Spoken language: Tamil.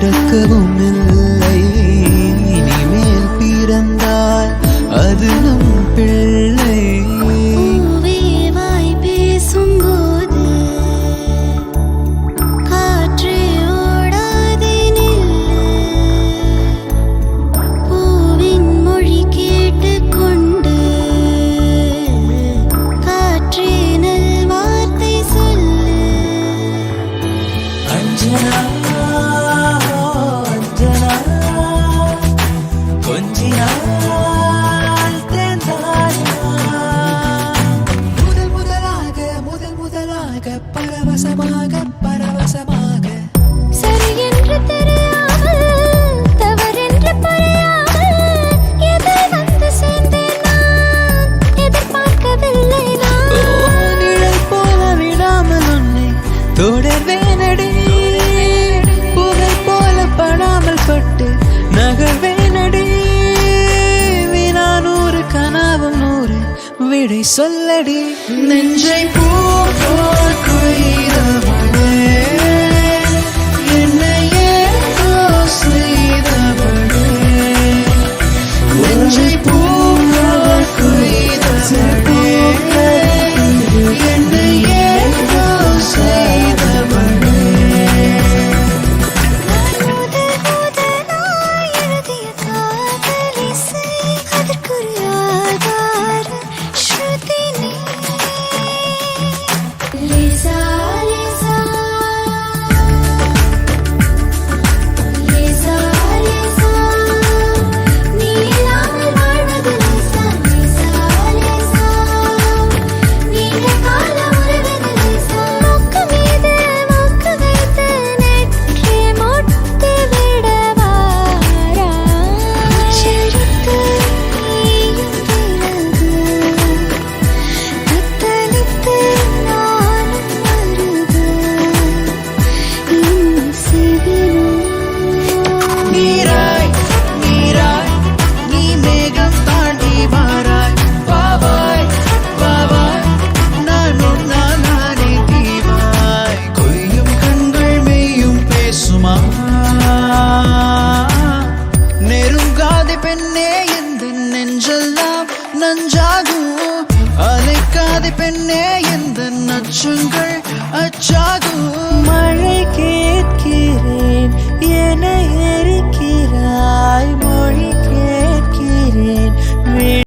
பிறக்கவும் இல்லை. இனிமேல் பிறந்தால் அது நம் பிள்ளை. பரவசமாக பரவசமாக சரி என்று தெரியாமல் தவறென்று புரியாமல் எதை வந்து சேர்ந்தேன் நான் எதிர்பார்க்கவில்லை. நான் நிழல் போல விடாமல் உன்னை தொடர்வேனடி. புகை போல படாமல் பட்டு நகர்வேனடி. வினா 100 கனவும் 100 விடை சொல்லடி. நெஞ்சை பூ போல் கொய்தவளே, என்னையே செய்தவளே. நெஞ்சை பூ போல் கொய்தவளே, என்னையே செய்தவளே. முதலாய் எழுதிய காதலிசை அதற்கொரு ஆதார ஸ்ருதி நீ. லேசா லேசா லேசா லேசா நீ இல்லாமல் வாழ்வது லேசா. லேசா லேசா நீண்ட காலம் உறவது லேசா. மூக்கு மீது மூக்கு வைத்து நெற்றி மொட்டு விடவாரா. செழித்து நீயும் விலகு தத்தளித்து நானும் வருக இன்னும் செய்தினோம். நீராய் நீராய் நீ மேகம் தாண்டி வாராய். வாவாய் வாவாய் நான் உன்னால் நானே தீவாய். கொய்யும் கண்கள் மெய்யும் பேசுமா. நெருங்காத பெண்ணே எந்த நெஞ்செல்லாம் நஞ்சாகும். அலைக்காத பெண்ணே எந்த நச்சுங்கள் அச்சாகும்.